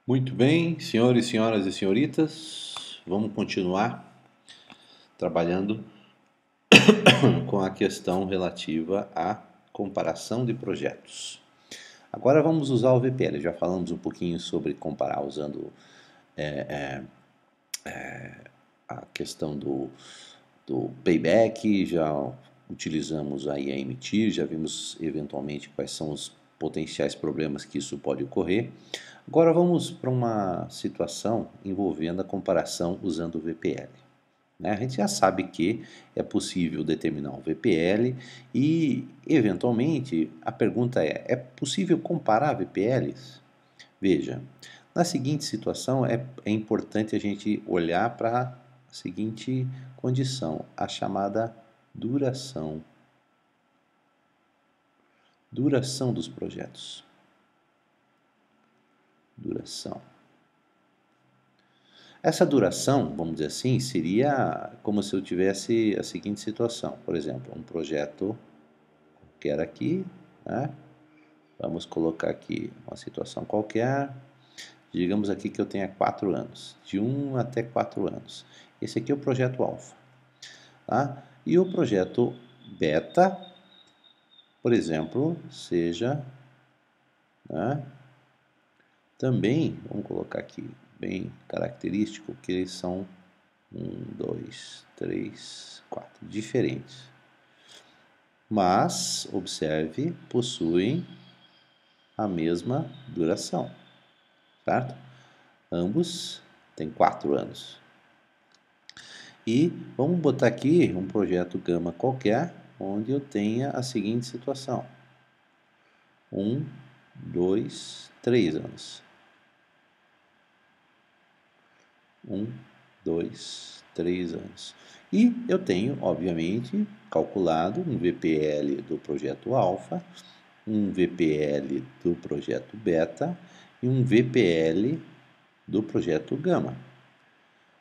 Muito bem, senhores, senhoras e senhoritas, vamos continuar trabalhando com a questão relativa à comparação de projetos. Agora vamos usar o VPL. Já falamos um pouquinho sobre comparar usando a questão do payback, já utilizamos aí a emitir, já vimos eventualmente quais são os potenciais problemas que isso pode ocorrer. Agora vamos para uma situação envolvendo a comparação usando o VPL. A gente já sabe que é possível determinar um VPL e, eventualmente, a pergunta é possível comparar VPLs? Veja, na seguinte situação é importante a gente olhar para a seguinte condição, a chamada duração. Duração dos projetos. Duração. Essa duração, vamos dizer assim, seria como se eu tivesse a seguinte situação. Por exemplo, um projeto qualquer aqui, né? Vamos colocar aqui uma situação qualquer. Digamos aqui que eu tenha 4 anos, de 1 até 4 anos. Esse aqui é o projeto alfa. Tá? E o projeto beta, por exemplo, seja, né, também, vamos colocar aqui, bem característico, que eles são 1, 2, 3, 4, diferentes. Mas, observe, possuem a mesma duração, certo? Ambos têm 4 anos. E vamos botar aqui um projeto gama qualquer, onde eu tenha a seguinte situação. 1, 2, 3 anos. 1, 2, 3 anos. E eu tenho, obviamente, calculado um VPL do projeto alfa, um VPL do projeto beta e um VPL do projeto gama.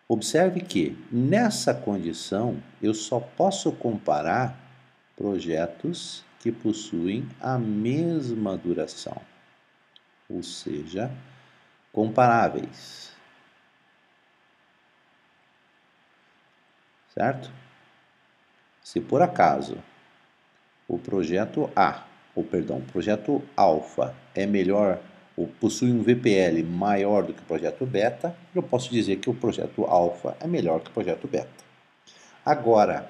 Observe que, nessa condição, eu só posso comparar projetos que possuem a mesma duração, ou seja, comparáveis. Certo? Se por acaso o projeto o projeto alfa é melhor ou possui um VPL maior do que o projeto beta, eu posso dizer que o projeto alfa é melhor que o projeto beta. Agora,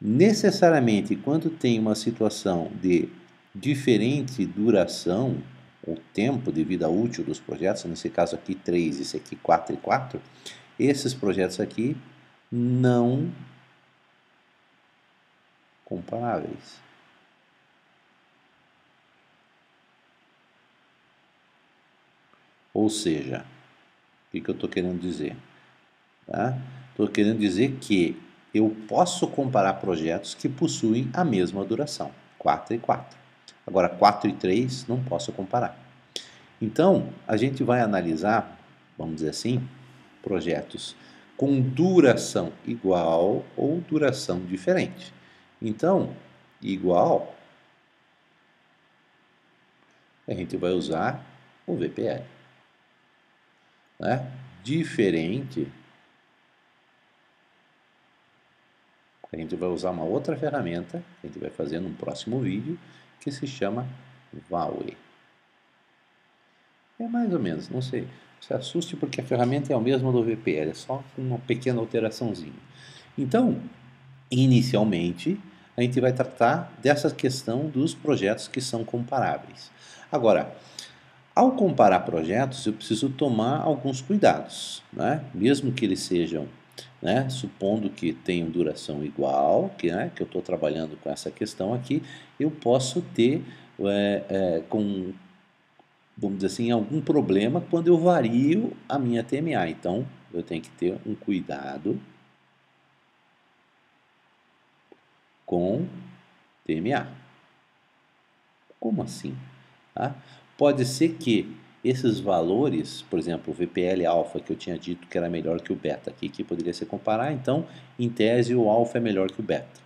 necessariamente, quando tem uma situação de diferente duração, o tempo de vida útil dos projetos, nesse caso aqui 3, esse aqui 4 e 4, esses projetos aqui não comparáveis. Ou seja, o que eu estou querendo dizer? Estou querendo dizer que eu posso comparar projetos que possuem a mesma duração, 4 e 4. Agora, 4 e 3 não posso comparar. Então, a gente vai analisar, vamos dizer assim, projetos com duração igual ou duração diferente. Então, igual, a gente vai usar o VPL. Diferente, a gente vai usar uma outra ferramenta, que a gente vai fazer num próximo vídeo, que se chama VAUE. É mais ou menos, não sei, se assuste porque a ferramenta é a mesma do VPL, é só com uma pequena alteraçãozinha. Então, inicialmente, a gente vai tratar dessa questão dos projetos que são comparáveis. Agora, ao comparar projetos, eu preciso tomar alguns cuidados, mesmo que eles sejam, supondo que tenham duração igual, que eu estou trabalhando com essa questão aqui, eu posso ter, vamos dizer assim, algum problema quando eu vario a minha TMA. Então, eu tenho que ter um cuidado com TMA. Como assim? Pode ser que esses valores, por exemplo, o VPL alfa, que eu tinha dito que era melhor que o beta, que poderia se comparar, então, em tese, o alfa é melhor que o beta,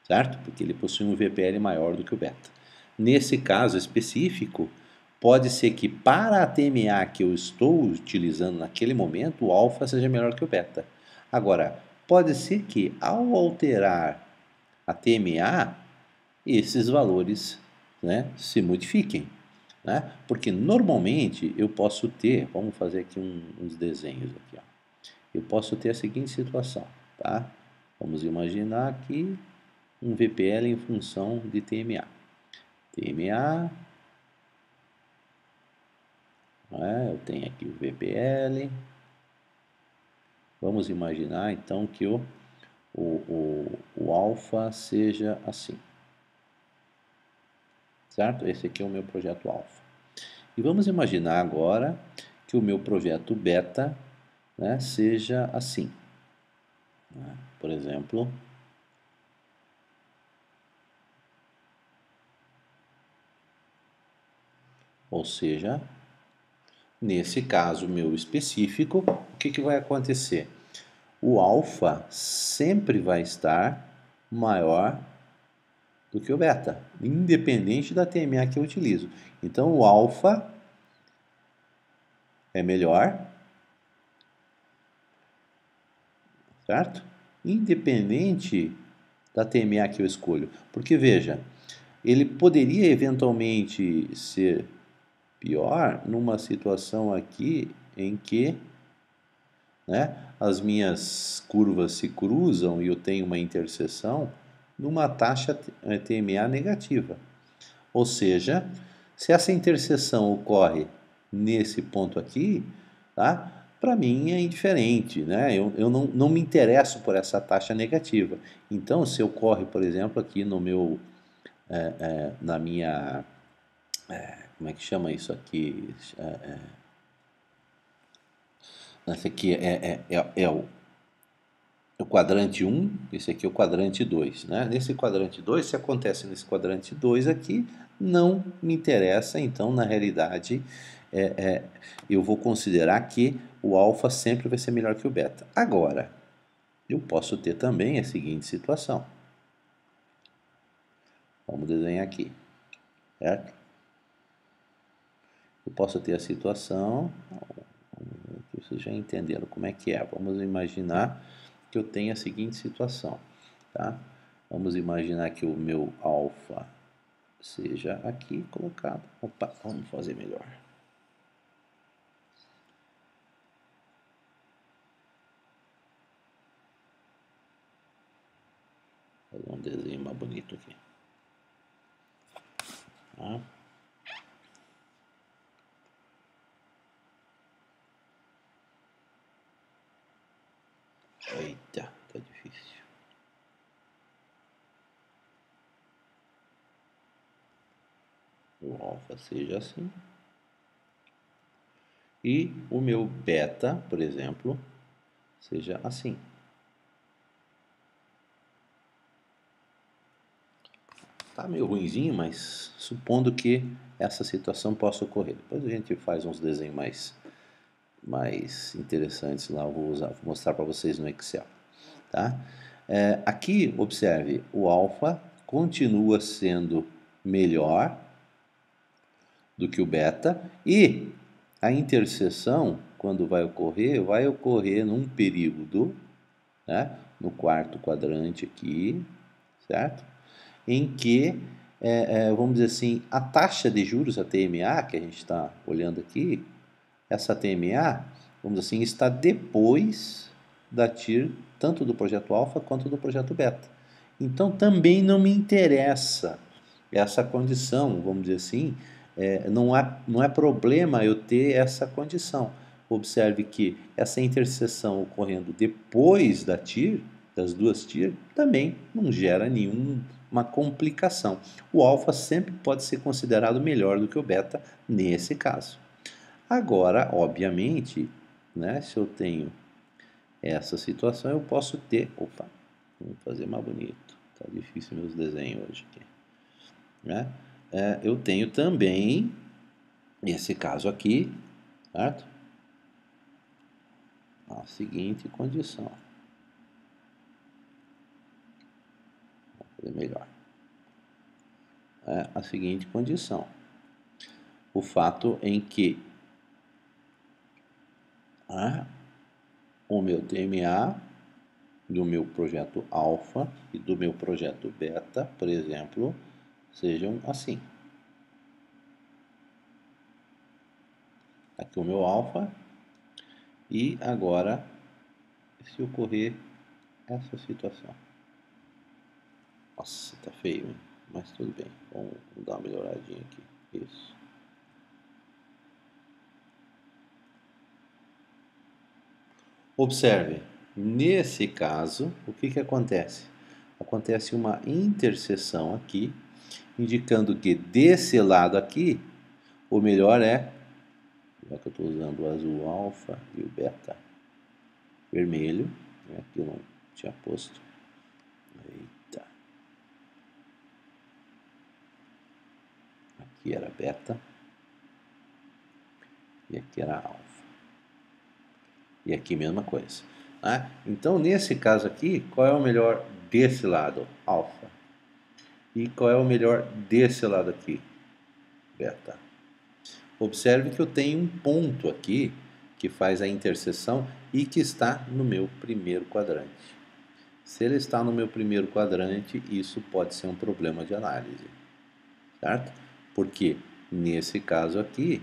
certo? Porque ele possui um VPL maior do que o beta. Nesse caso específico, Pode ser que para a TMA que eu estou utilizando naquele momento, o alfa seja melhor que o beta. Agora, pode ser que ao alterar a TMA, esses valores, né, se modifiquem. Né? Porque normalmente eu posso ter, vamos fazer aqui uns desenhos aqui, ó. Eu posso ter a seguinte situação, tá? Vamos imaginar aqui um VPL em função de TMA. TMA, né? Eu tenho aqui o VPL. Vamos imaginar então que o alfa seja assim, certo? Esse aqui é o meu projeto alfa. E vamos imaginar agora que o meu projeto beta, né, seja assim, né? Por exemplo, ou seja, nesse caso meu específico, o que vai acontecer? O alfa sempre vai estar maior do que o beta, independente da TMA que eu utilizo. Então o alfa é melhor, certo? Independente da TMA que eu escolho. Porque veja, ele poderia eventualmente ser pior numa situação aqui em que, né, as minhas curvas se cruzam e eu tenho uma interseção numa taxa TMA negativa. Ou seja, se essa interseção ocorre nesse ponto aqui, tá? Para mim é indiferente, né? Eu não me interesso por essa taxa negativa. Então, se ocorre, por exemplo, aqui no meu, na minha, como é que chama isso aqui? Esse aqui o quadrante 1, esse aqui é o quadrante 2, né? Nesse quadrante 2, se acontece nesse quadrante 2 aqui, não me interessa, então, na realidade, eu vou considerar que o alfa sempre vai ser melhor que o beta. Agora, eu posso ter também a seguinte situação. Vamos desenhar aqui, certo? Eu posso ter a situação, vocês já entenderam como é que é. Vamos imaginar que eu tenho a seguinte situação, tá? Vamos imaginar que o meu alfa seja aqui colocado. Opa, vamos fazer melhor. Fazer um desenho mais bonito aqui. Tá? Eita, tá difícil. O alfa seja assim. E o meu beta, por exemplo, seja assim. Tá meio ruinzinho, mas supondo que essa situação possa ocorrer. Depois a gente faz uns desenhos mais interessantes lá, eu vou mostrar para vocês no Excel. Tá? Aqui, observe, o alfa continua sendo melhor do que o beta e a interseção, quando vai ocorrer num período, né, no quarto quadrante aqui, certo? Em que, vamos dizer assim, a taxa de juros, a TMA, que a gente está olhando aqui, essa TMA, vamos dizer assim, está depois da TIR, tanto do projeto alfa quanto do projeto beta. Então também não me interessa essa condição, vamos dizer assim, não é problema eu ter essa condição. Observe que essa interseção ocorrendo depois da TIR, das duas TIR, também não gera nenhuma complicação. O alfa sempre pode ser considerado melhor do que o beta nesse caso. Agora, obviamente, né, se eu tenho essa situação, eu posso ter... Opa, vamos fazer mais bonito. Tá difícil meus desenhos hoje aqui. Né? Eu tenho também esse caso aqui, certo? A seguinte condição. Vou fazer melhor. A seguinte condição. o fato em que o meu TMA do meu projeto alfa e do meu projeto beta, por exemplo, sejam assim. Aqui o meu alfa e agora se ocorrer essa situação. Nossa, tá feio, hein? Mas tudo bem, vamos dar uma melhoradinha aqui. Isso. Observe, nesse caso, o que acontece? Acontece uma interseção aqui, indicando que desse lado aqui, o melhor é, já que eu estou usando o azul alfa e o beta vermelho, né, que eu não tinha posto. Eita. Aqui era beta e aqui era alfa. E aqui mesma coisa. Né? Então, nesse caso aqui, qual é o melhor desse lado? Alfa. E qual é o melhor desse lado aqui? Beta. Observe que eu tenho um ponto aqui que faz a interseção e que está no meu primeiro quadrante. Se ele está no meu primeiro quadrante, isso pode ser um problema de análise, certo? Porque nesse caso aqui,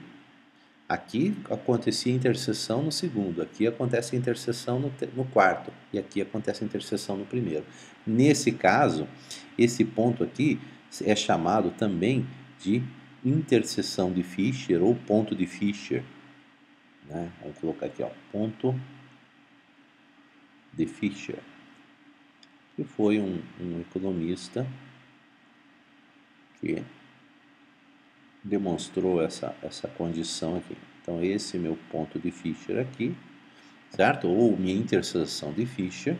aqui acontecia a interseção no segundo, aqui acontece a interseção no quarto e aqui acontece a interseção no primeiro. Nesse caso, esse ponto aqui é chamado também de interseção de Fischer ou ponto de Fischer. Né? Vamos colocar aqui, ó, ponto de Fischer, que foi um economista que demonstrou essa condição aqui. Então, esse meu ponto de Fischer aqui, certo? Ou minha interseção de Fischer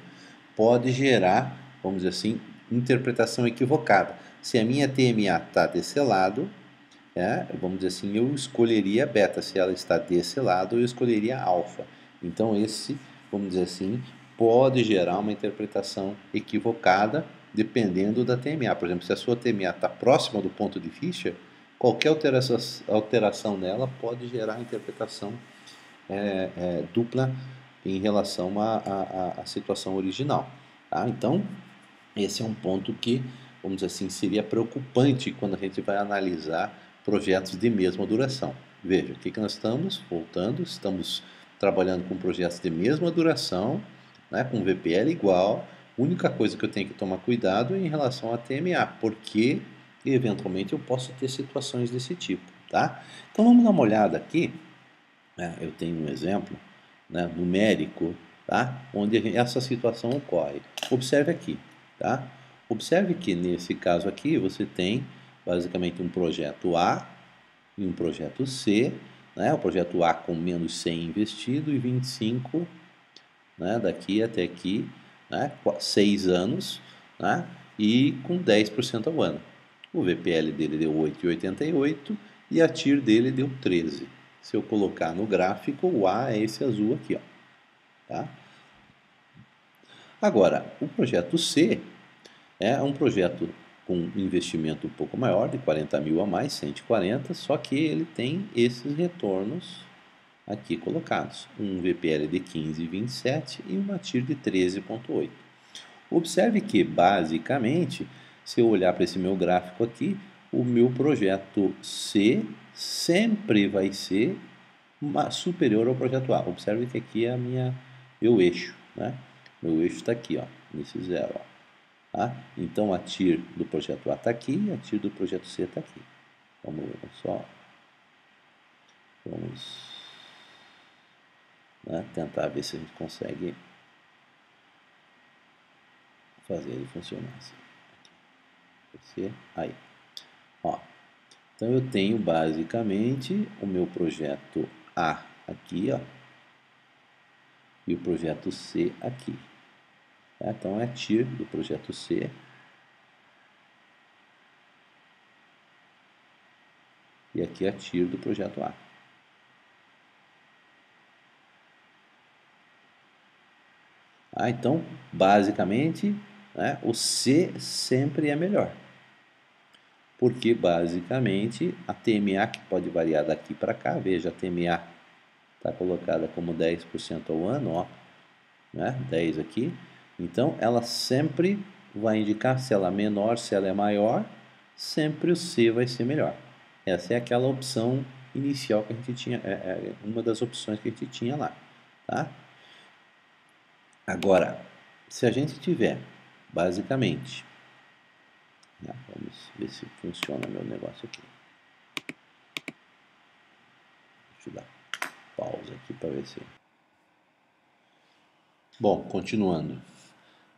pode gerar, vamos dizer assim, interpretação equivocada. Se a minha TMA está desse lado, vamos dizer assim, eu escolheria beta. Se ela está desse lado, eu escolheria alfa. Então, esse, vamos dizer assim, pode gerar uma interpretação equivocada dependendo da TMA. Por exemplo, se a sua TMA está próxima do ponto de Fischer, qualquer alteração nela pode gerar interpretação dupla em relação à situação original. Tá? Então, esse é um ponto que, vamos dizer assim, seria preocupante quando a gente vai analisar projetos de mesma duração. Veja, o que nós estamos voltando, estamos trabalhando com projetos de mesma duração, né, com VPL igual. A única coisa que eu tenho que tomar cuidado é em relação à TMA, porque eventualmente eu posso ter situações desse tipo, tá? Então vamos dar uma olhada aqui. Eu tenho um exemplo, né, numérico, tá, onde essa situação ocorre. Observe aqui, tá? Observe que nesse caso aqui você tem basicamente um projeto A e um projeto C, né? O projeto A com menos 100 investido e 25, né, daqui até aqui, né, 6 anos, né, e com 10% ao ano. O VPL dele deu 8,88 e a TIR dele deu 13. Se eu colocar no gráfico, o A é esse azul aqui, ó, tá? Agora, o projeto C é um projeto com investimento um pouco maior, de 40 mil a mais, 140, só que ele tem esses retornos aqui colocados. Um VPL de 15,27 e uma TIR de 13,8. Observe que, basicamente, se eu olhar para esse meu gráfico aqui, o meu projeto C sempre vai ser superior ao projeto A. Observe que aqui é meu eixo, né? Meu eixo está aqui, ó, nesse zero, ó. Tá? Então a TIR do projeto A está aqui e a TIR do projeto C está aqui. Vamos né, tentar ver se a gente consegue fazer ele funcionar assim. Aí, ó. Então eu tenho basicamente o meu projeto A aqui, ó, e o projeto C aqui. Tá? Então é a TIR do projeto C. E aqui é a TIR do projeto A. Então, basicamente, né, o C sempre é melhor. porque basicamente a TMA, que pode variar daqui para cá, veja, a TMA está colocada como 10% ao ano, ó, né? 10 aqui. Então, ela sempre vai indicar se ela é menor, se ela é maior, sempre o C vai ser melhor. Essa é aquela opção inicial que a gente tinha, uma das opções que a gente tinha lá, tá? Agora, se a gente tiver, basicamente, né, vamos ver se funciona meu negócio aqui. Deixa eu dar pausa aqui para ver se... Bom, continuando,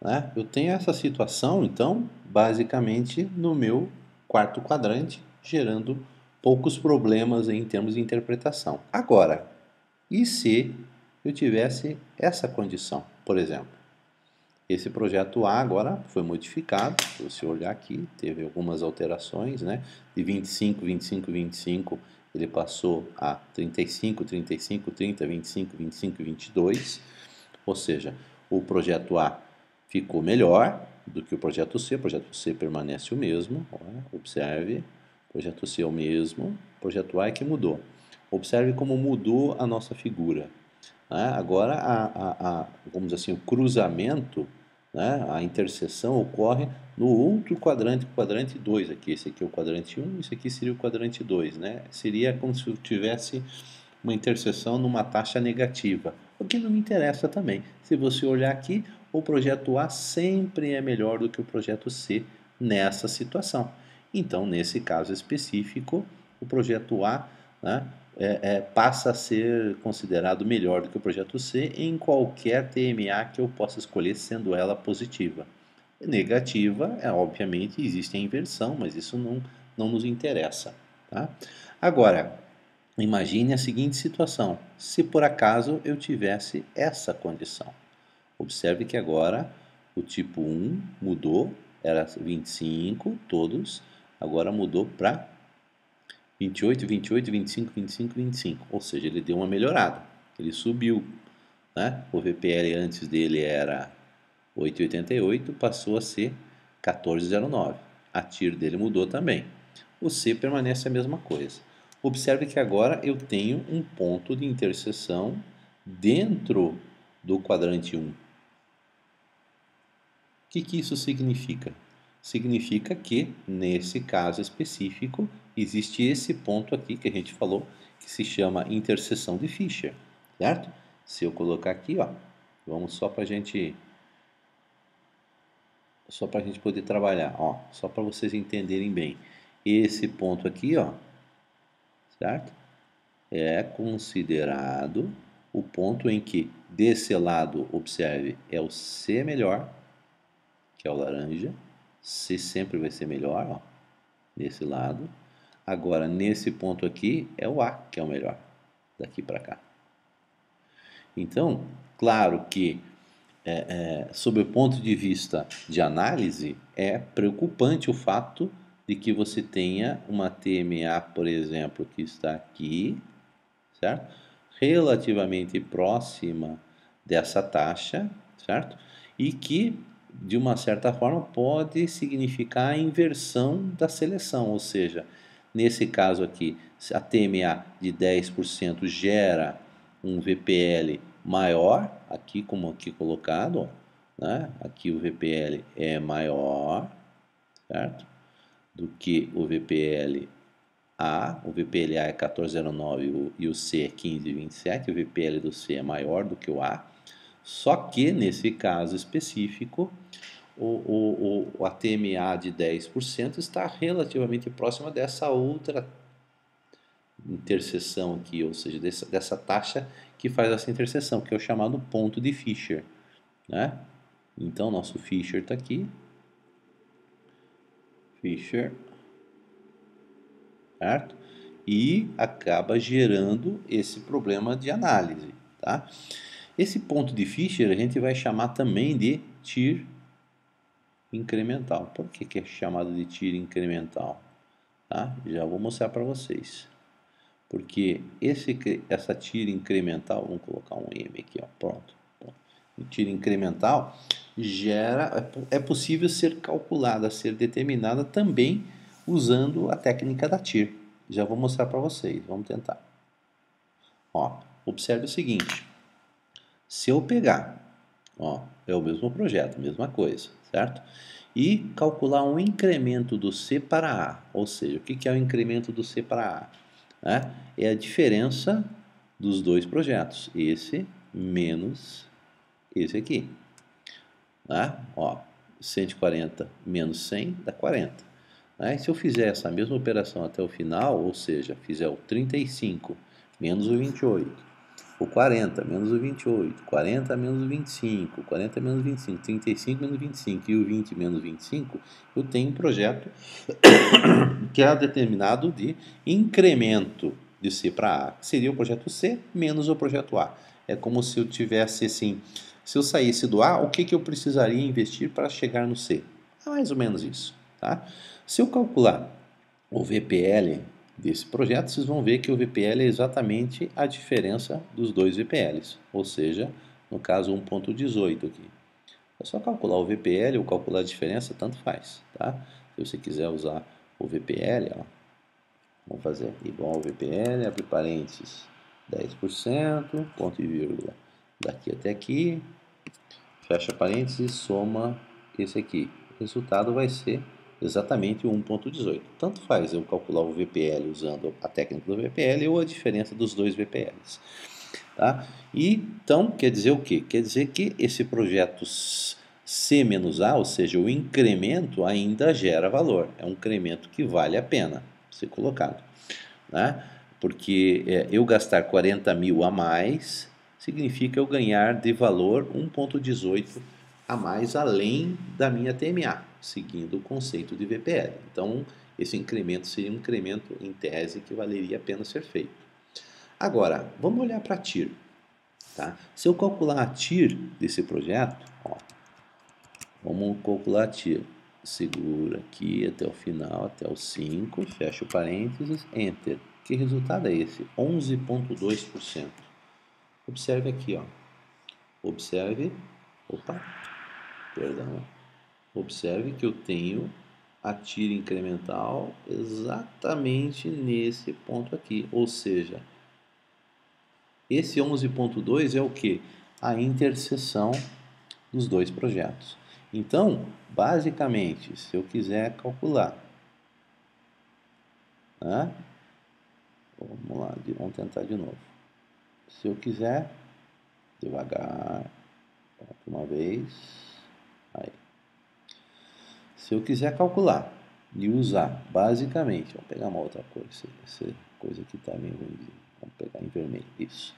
né? Eu tenho essa situação, então, basicamente, no meu quarto quadrante, gerando poucos problemas em termos de interpretação. Agora, e se eu tivesse essa condição, por exemplo? Esse projeto A agora foi modificado, se você olhar aqui, teve algumas alterações, né? De 25, 25, 25, ele passou a 35, 35, 30, 25, 25 e 22. Ou seja, o projeto A ficou melhor do que o projeto C permanece o mesmo, observe, o projeto C é o mesmo, o projeto A é que mudou. Observe como mudou a nossa figura. Agora, vamos dizer assim, o cruzamento, né, a interseção ocorre no outro quadrante, o quadrante 2 aqui. Esse aqui é o quadrante 1, esse aqui seria o quadrante 2. Né? Seria como se eu tivesse uma interseção numa taxa negativa, o que não me interessa também. Se você olhar aqui, o projeto A sempre é melhor do que o projeto C nessa situação. Então, nesse caso específico, o projeto A, né, passa a ser considerado melhor do que o projeto C em qualquer TMA que eu possa escolher, sendo ela positiva. Negativa, obviamente, existe a inversão, mas isso não nos interessa. Tá? Agora, imagine a seguinte situação, se por acaso eu tivesse essa condição. Observe que agora o tipo 1 mudou, era 25, todos, agora mudou para 28, 28, 25, 25, 25. Ou seja, ele deu uma melhorada, ele subiu. Né? O VPL antes dele era 8,88, passou a ser 14,09. A TIR dele mudou também. O C permanece a mesma coisa. Observe que agora eu tenho um ponto de interseção dentro do quadrante 1. O que isso significa? Significa que, nesse caso específico, existe esse ponto aqui que a gente falou, que se chama interseção de Fischer, certo? Se eu colocar aqui, ó, vamos só para a gente poder trabalhar, ó, só para vocês entenderem bem. Esse ponto aqui, ó, certo? É considerado o ponto em que desse lado, observe, é o C melhor, que é o laranja. C sempre vai ser melhor, ó, nesse lado. Agora, nesse ponto aqui, é o A, que é o melhor, daqui para cá. Então, claro que, sob o ponto de vista de análise, é preocupante o fato de que você tenha uma TMA, por exemplo, que está aqui, certo? Relativamente próxima dessa taxa, certo? E que, de uma certa forma, pode significar a inversão da seleção, ou seja, nesse caso aqui, a TMA de 10% gera um VPL maior, aqui como aqui colocado, ó, né? Aqui o VPL é maior, certo? Do que o VPL A, o VPLA é 14,09 e o C é 15,27, o VPL do C é maior do que o A, só que nesse caso específico, a TMA de 10% está relativamente próxima dessa outra interseção aqui, ou seja, dessa taxa que faz essa interseção, que é o chamado ponto de Fischer. Né? Então, nosso Fischer está aqui, Fischer, certo? E acaba gerando esse problema de análise, tá? Esse ponto de Fischer a gente vai chamar também de TIR incremental. Por que é chamado de TIR incremental? Tá? Já vou mostrar para vocês. Porque essa TIR incremental, vamos colocar um M aqui, ó, pronto. O TIR incremental é possível ser calculada, ser determinada também usando a técnica da TIR. Já vou mostrar para vocês, vamos tentar. Ó, observe o seguinte, se eu pegar, ó, é o mesmo projeto, mesma coisa, certo? E calcular um incremento do C para A, ou seja, o que é o incremento do C para A? Né? É a diferença dos dois projetos, esse menos esse aqui. Né? Ó, 140 menos 100 dá 40. Né? Se eu fizer essa mesma operação até o final, ou seja, fizer o 35 menos o 28, o 40 menos o 28, 40 menos o 25, 40 menos o 25, 35 menos o 25 e o 20 menos o 25, eu tenho um projeto que é determinado de incremento de C para A, que seria o projeto C menos o projeto A. É como se eu tivesse assim, se eu saísse do A, o que eu precisaria investir para chegar no C? É mais ou menos isso, tá? Se eu calcular o VPL desse projeto, vocês vão ver que o VPL é exatamente a diferença dos dois VPLs, ou seja, no caso 1.18 aqui. É só calcular o VPL ou calcular a diferença, tanto faz, tá? Se você quiser usar o VPL, ó, vamos fazer igual ao VPL, abre parênteses, 10%, ponto e vírgula, daqui até aqui, fecha parênteses, soma esse aqui. O resultado vai ser exatamente o 1.18. Tanto faz eu calcular o VPL usando a técnica do VPL ou a diferença dos dois VPLs. Tá? E, então, quer dizer o quê? Quer dizer que esse projeto C-A, ou seja, o incremento ainda gera valor. É um incremento que vale a pena ser colocado. Né? Porque eu gastar 40 mil a mais significa eu ganhar de valor 1.18 a mais além da minha TMA, seguindo o conceito de VPL. Então, esse incremento seria um incremento em tese que valeria a pena ser feito. Agora, vamos olhar para a TIR. Tá? Se eu calcular a TIR desse projeto, ó, vamos calcular a TIR. Segura aqui até o final, até o 5, fecha o parênteses, Enter. Que resultado é esse? 11,2%. Observe aqui, ó. Observe, opa, perdão. Observe que eu tenho a TIR incremental exatamente nesse ponto aqui, ou seja, esse 11,2 é o que? A interseção dos dois projetos. Então, basicamente, se eu quiser calcular, né? Vamos lá, vamos tentar de novo. Se eu quiser, devagar, uma vez, aí. Se eu quiser calcular e usar, basicamente, vamos pegar uma outra coisa, essa coisa aqui está meio ruim, vamos pegar em vermelho, isso.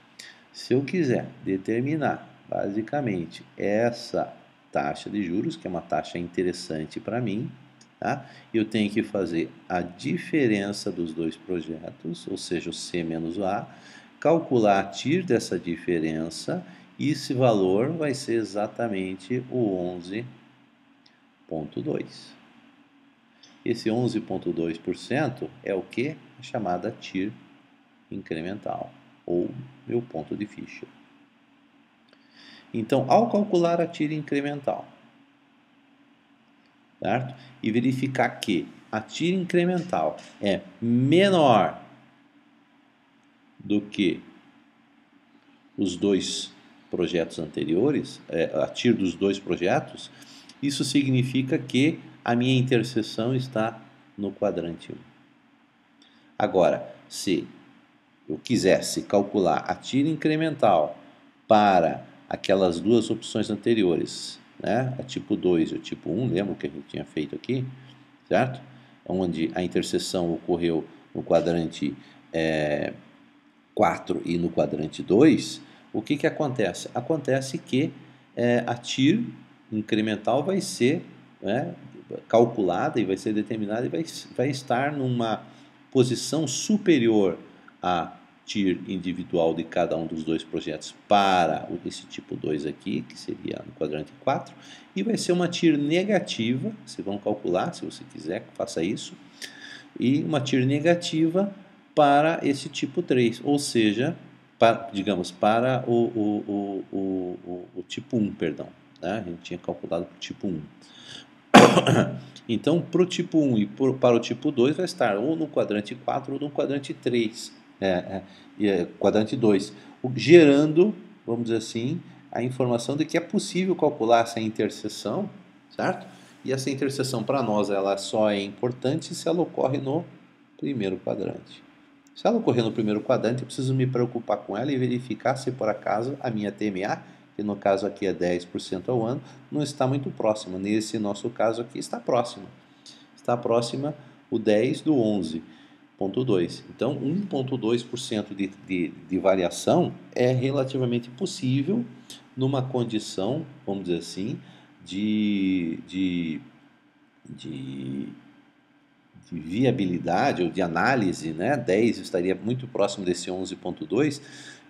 Se eu quiser determinar, basicamente, essa taxa de juros, que é uma taxa interessante para mim, tá? Eu tenho que fazer a diferença dos dois projetos, ou seja, o C menos o A, calcular a TIR dessa diferença, e esse valor vai ser exatamente o 11,2. Esse 11,2% é o que? A chamada TIR incremental, ou meu ponto de Fisher. Então, ao calcular a TIR incremental, certo? E verificar que a TIR incremental é menor do que os dois projetos anteriores, a TIR dos dois projetos, isso significa que a minha interseção está no quadrante 1. Agora, se eu quisesse calcular a TIR incremental para aquelas duas opções anteriores, né? A tipo 2 e o tipo 1, lembra que a gente tinha feito aqui, certo? Onde a interseção ocorreu no quadrante 4 e no quadrante 2, o que acontece? Acontece que a TIR incremental vai ser, né, calculada e vai ser determinada e vai estar numa posição superior à TIR individual de cada um dos dois projetos para esse tipo 2 aqui, que seria no quadrante 4, e vai ser uma TIR negativa, vocês vão calcular, se você quiser, faça isso, e uma TIR negativa para esse tipo 3, ou seja, digamos, para o tipo 1, perdão, né? A gente tinha calculado para o tipo 1. Então, para o tipo 1 e para o tipo 2 vai estar ou no quadrante 4 ou no quadrante 3, quadrante 2, gerando, vamos dizer assim, a informação de que é possível calcular essa interseção, certo? E essa interseção para nós ela só é importante se ela ocorre no primeiro quadrante. Se ela ocorrer no primeiro quadrante, eu preciso me preocupar com ela e verificar se por acaso a minha TMA, que no caso aqui é 10% ao ano, não está muito próxima. Nesse nosso caso aqui está próxima. Está próxima o 10 do 11,2. Então, 1,2% de variação é relativamente possível numa condição, vamos dizer assim, de viabilidade ou de análise, né? 10 estaria muito próximo desse 11,2,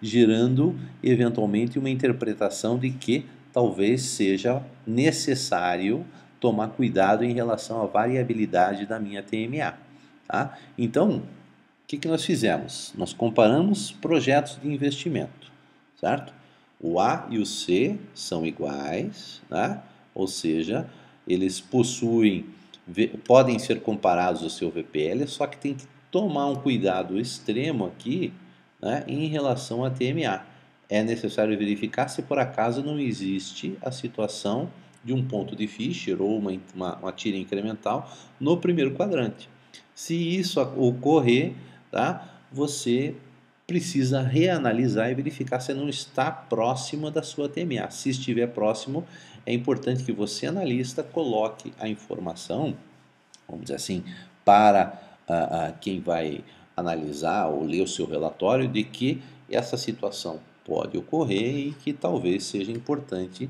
gerando eventualmente uma interpretação de que talvez seja necessário tomar cuidado em relação à variabilidade da minha TMA. Tá? Então, o que nós fizemos? Nós comparamos projetos de investimento, certo? O A e o C são iguais, né? Ou seja, eles podem ser comparados ao seu VPL, só que tem que tomar um cuidado extremo aqui, né, em relação à TMA. É necessário verificar se por acaso não existe a situação de um ponto de Fisher ou uma tira incremental no primeiro quadrante. Se isso ocorrer, tá, você precisa reanalisar e verificar se não está próximo da sua TMA. Se estiver próximo, é importante que você, analista, coloque a informação, vamos dizer assim, para quem vai analisar ou ler o seu relatório, de que essa situação pode ocorrer e que talvez seja importante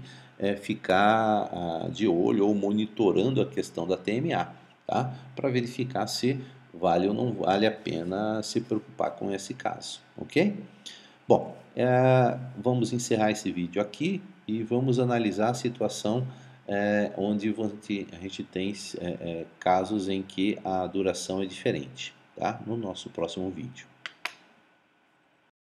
ficar de olho ou monitorando a questão da TMA, tá? Para verificar se vale ou não vale a pena se preocupar com esse caso, ok? Bom, vamos encerrar esse vídeo aqui e vamos analisar a situação onde a gente tem casos em que a duração é diferente, tá? No nosso próximo vídeo.